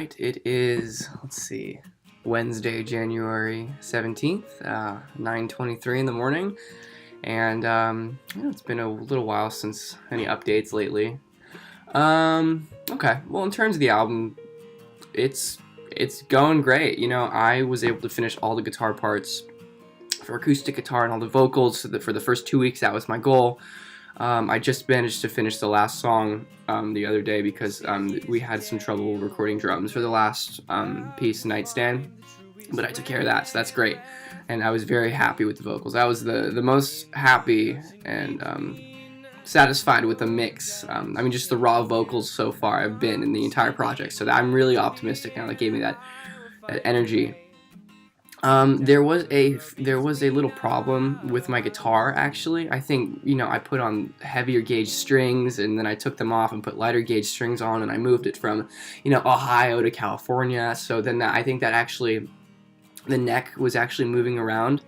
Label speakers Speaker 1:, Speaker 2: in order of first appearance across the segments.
Speaker 1: Right, it is, let's see, Wednesday, January 17th, 9:23 in the morning, and it's been a little while since any updates lately. Okay, well, in terms of the album, it's it's going great. I was able to finish all the guitar parts for acoustic guitar and all the vocals for the first 2 weeks. That was my goal. I just managed to finish the last song the other day because we had some trouble recording drums for the last piece, Nightstand, but I took care of that, so that's great. And I was very happy with the vocals. I was the most happy and satisfied with the mix. Just the raw vocals so far I've been in the entire project, so I'm really optimistic now. That gave me that energy. There was a little problem with my guitar, actually. I think, I put on heavier gauge strings and then I took them off and put lighter gauge strings on, and I moved it from, Ohio to California. So then I think that actually the neck was actually moving around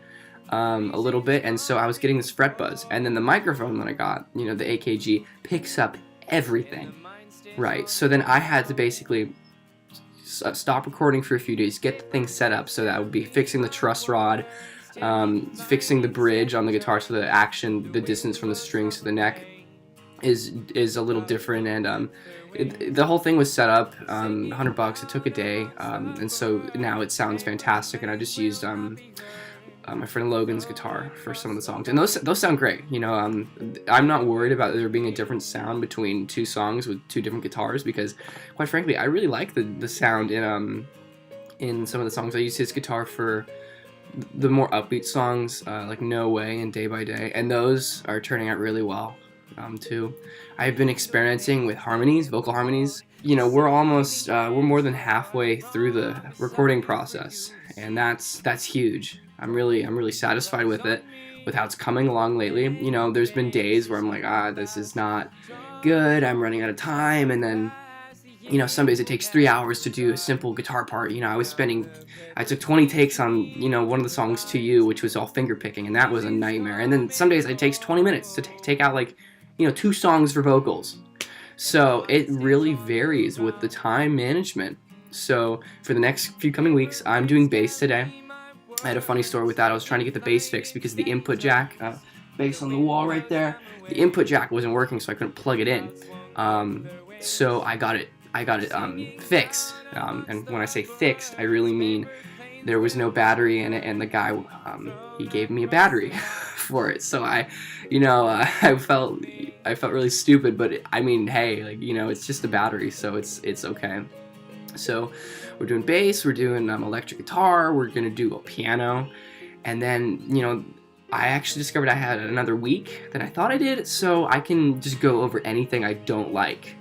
Speaker 1: a little bit, and so I was getting this fret buzz. And then the microphone that I got, the AKG, picks up everything, right? So then I had to basically stop recording for a few days, get the thing set up. So that would be fixing the truss rod, fixing the bridge on the guitar, so the distance from the strings to the neck is a little different, and the whole thing was set up, $100. It took a day, and so now it sounds fantastic. And I just used my friend Logan's guitar for some of the songs, and those sound great. I'm not worried about there being a different sound between two songs with two different guitars, because quite frankly I really like the sound in some of the songs. I use his guitar for the more upbeat songs, like No Way and Day by Day, and those are turning out really well too. I've been experimenting with harmonies, vocal harmonies. We're more than halfway through the recording process, and that's huge. I'm really satisfied with it, with how it's coming along lately. There's been days where I'm like, this is not good, I'm running out of time, and then, some days it takes 3 hours to do a simple guitar part. I took 20 takes on, one of the songs, To You, which was all finger picking, and that was a nightmare. And then some days it takes 20 minutes to take out, like, 2 songs for vocals. So it really varies with the time management. So for the next few coming weeks, I'm doing bass today. I had a funny story with that. I was trying to get the bass fixed because the input jack, bass on the wall right there, the input jack wasn't working, so I couldn't plug it in. So I got it fixed. And when I say fixed, I really mean there was no battery in it, and the guy, he gave me a battery for it. So I felt really stupid, but hey, it's just a battery, so it's okay. So we're doing bass, we're doing electric guitar, we're gonna do a piano, and then I actually discovered I had another week than I thought I did, so I can just go over anything I don't like.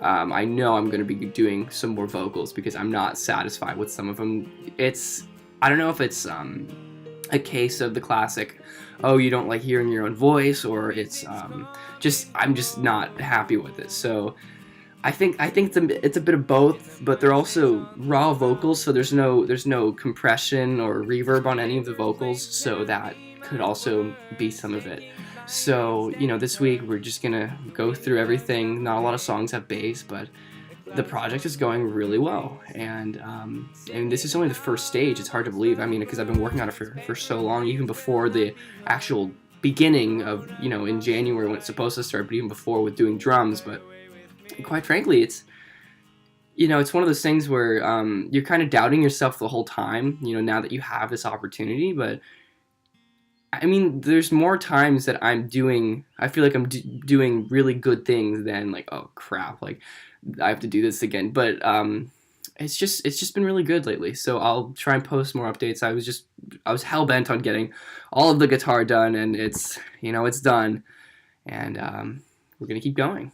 Speaker 1: I know I'm gonna be doing some more vocals because I'm not satisfied with some of them. I don't know if it's a case of the classic, oh, you don't like hearing your own voice, or it's I'm just not happy with it. So I think it's a bit of both, but they're also raw vocals, so there's no compression or reverb on any of the vocals, so that could also be some of it. So this week we're just gonna go through everything. Not a lot of songs have bass, but the project is going really well, and this is only the first stage. It's hard to believe, because I've been working on it for so long, even before the actual beginning of, in January when it's supposed to start, but even before with doing drums. But quite frankly, it's one of those things where you're kind of doubting yourself the whole time, now that you have this opportunity. But there's more times that I feel like I'm doing really good things than like, oh crap, like I have to do this again. But it's just been really good lately, so I'll try and post more updates. I was hell-bent on getting all of the guitar done, and it's done, and we're gonna keep going.